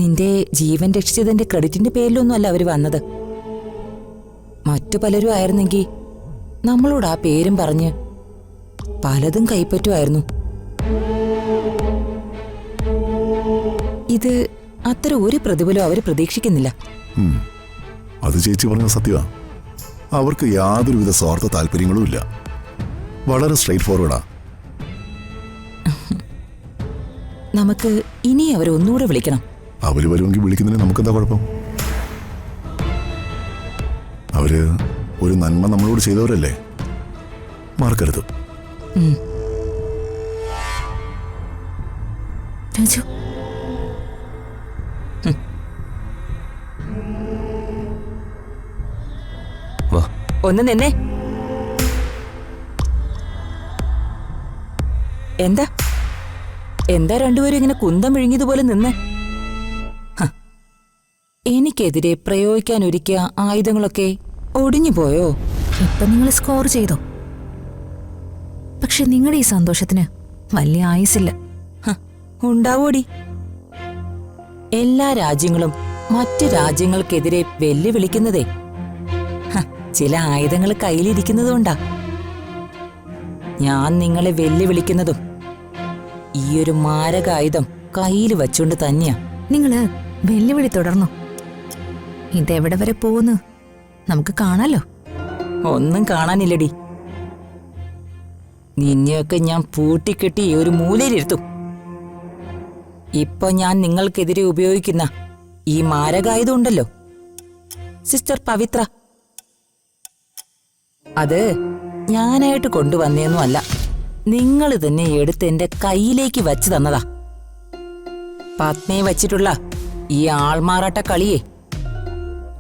നിന്റെ ജീവൻ രക്ഷിച്ചതിന്റെ ക്രെഡിറ്റിന്റെ പേരിലൊന്നുമല്ല അവര് വന്നത്. മറ്റു പലരും ആയിരുന്നെങ്കിൽ നമ്മളോട് ആ പേരും പറഞ്ഞ് പലതും കൈപ്പറ്റുമായിരുന്നു. ഇത് അത്ര ഒരു പ്രതിഫലം അവര് പ്രതീക്ഷിക്കുന്നില്ല. അത് ചേച്ചി പറഞ്ഞ സത്യമാ. അവർക്ക് യാതൊരുവിധ സ്വാർത്ഥ താല്പര്യങ്ങളും ഇല്ല. വളരെ സ്ട്രെയിറ്റ് ഫോർവേഡാ. നമുക്ക് ഇനി അവരെ ഒന്നുകൂടെ വിളിക്കണം. അവര് വരുമെങ്കിൽ വിളിക്കുന്നതിന് നമുക്കെന്താ കുഴപ്പം? അവര് ഒരു നന്മ നമ്മളോട് ചെയ്തവരല്ലേ, മറക്കരുത്. രാജു, ഒന്ന് നിന്നെ. എന്താ എന്താ രണ്ടുപേരും ഇങ്ങനെ കുന്തം വിഴുങ്ങിയതുപോലെ നിന്ന്? എനിക്കെതിരെ പ്രയോഗിക്കാൻ ഒരുക്കിയ ആയുധങ്ങളൊക്കെ ഒടിഞ്ഞു പോയോ? ഇപ്പൊ നിങ്ങൾ സ്കോർ ചെയ്തോ? പക്ഷെ നിങ്ങളുടെ ഈ സന്തോഷത്തിന് വലിയ ആയുസില്ല. ഉണ്ടാവോടി. എല്ലാ രാജ്യങ്ങളും മറ്റു രാജ്യങ്ങൾക്കെതിരെ വെല്ലുവിളിക്കുന്നതേ ചില ആയുധങ്ങൾ കയ്യിലിരിക്കുന്നതുകൊണ്ടാ. ഞാൻ നിങ്ങളെ വെല്ലുവിളിക്കുന്നതും ഈയൊരു മാരകായുധം കയ്യിൽ വച്ചുകൊണ്ട് തന്നെയാ. നിങ്ങള് വെല്ലുവിളി തുടർന്നു. ഇതെവിടെ വരെ പോകുന്നു നമുക്ക് കാണാലോ. ഒന്നും കാണാനില്ലടി. നിന്നെയൊക്കെ ഞാൻ പൂട്ടിക്കെട്ടി ഒരു മൂലയിലിരുത്തും. ഇപ്പൊ ഞാൻ നിങ്ങൾക്കെതിരെ ഉപയോഗിക്കുന്ന ഈ മാരകായുധം ഉണ്ടല്ലോ, സിസ്റ്റർ പവിത്ര, അത് ഞാനായിട്ട് കൊണ്ടുവന്നേന്നും അല്ല, നിങ്ങൾ തന്നെ എടുത്ത് എന്റെ കയ്യിലേക്ക് വച്ചു തന്നതാ. പത്നിയെ വച്ചിട്ടുള്ള ഈ ആൾമാറാട്ട കളിയെ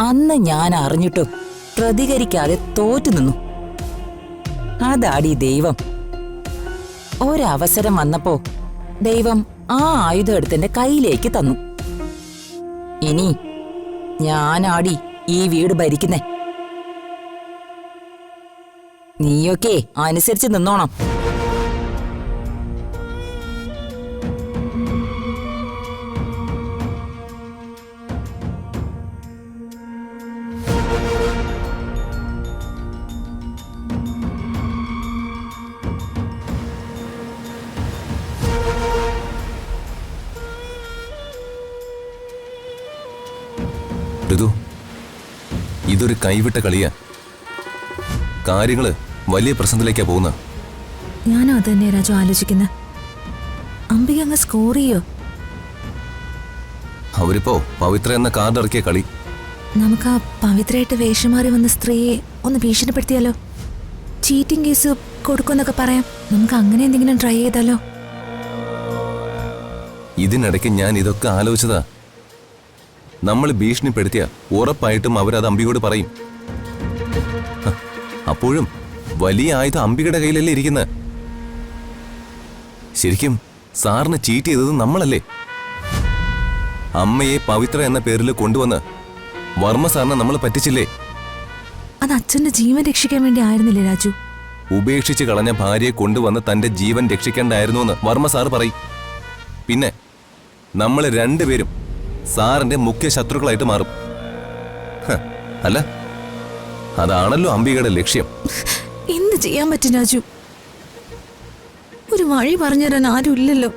അന്ന് ഞാൻ അറിഞ്ഞിട്ടും പ്രതികരിക്കാതെ തോറ്റു നിന്നു. അതാടി ദൈവം. ഒരവസരം വന്നപ്പോ ദൈവം ആ ആയുധം എടുത്തെന്റെ കയ്യിലേക്ക് തന്നു. ഇനി ഞാനാടി ഈ വീട് ഭരിക്കുന്നേ. നീയൊക്കെ അനുസരിച്ച് നിന്നോണം. ഋതു, ഇതൊരു കൈവിട്ട കളിയാ. കാര്യങ്ങള് വലിയ പ്രശ്നത്തിലേക്കാ പോകുന്നത്. ഞാനും അത് തന്നെ രാജു ആലോചിക്കുന്നത്. അംബിക അങ്ങ് സ്കോർ ചെയ്യോ? അവരിപ്പോ പവിത്ര എന്ന കാർഡ് ഇറക്കിയ കളി. നമുക്ക് ആ പവിത്രയായിട്ട് വേഷം മാറി വന്ന സ്ത്രീയെ ഒന്ന് ഭീഷണിപ്പെടുത്തിയാലോ? ചീറ്റിംഗ് കേസ് കൊടുക്കുമെന്നൊക്കെ പറയാം. നമുക്ക് അങ്ങനെ എന്തെങ്കിലും ട്രൈ ചെയ്താലോ? ഇതിനിടയ്ക്ക് ഞാൻ ഇതൊക്കെ ആലോചിച്ചതാ. നമ്മൾ ഭീഷണിപ്പെടുത്തിയ ഉറപ്പായിട്ടും അവരത് അംബികയോട് പറയും. അപ്പോഴും വലിയ ആയുധം അംബികയുടെ കയ്യിലല്ലേ ഇരിക്കുന്നത്. ശരിക്കും സാറിന് ചീറ്റ് ചെയ്തത് നമ്മളല്ലേ? അമ്മയെ പവിത്ര എന്ന പേരിൽ കൊണ്ടുവന്ന് വർമ്മ സാറിനെ നമ്മൾ പറ്റിച്ചില്ലേ? അത് അച്ഛന്റെ ജീവൻ രക്ഷിക്കാൻ വേണ്ടി ആയിരുന്നില്ലേ രാജു? ഉപേക്ഷിച്ച് കളഞ്ഞ ഭാര്യയെ കൊണ്ടുവന്ന് തന്റെ ജീവൻ രക്ഷിക്കേണ്ടായിരുന്നു എന്ന് വർമ്മ സാർ പറയും. പിന്നെ നമ്മൾ രണ്ടുപേരും സാറിന്റെ മുഖ്യ ശത്രുക്കളായിട്ട് മാറും. അല്ല, അതാണല്ലോ അംബികയുടെ ലക്ഷ്യം. എന്ത് ചെയ്യാൻ പറ്റും രാജു? ഒരു വഴി പറഞ്ഞുതരാൻ ആരും ഇല്ലല്ലോ.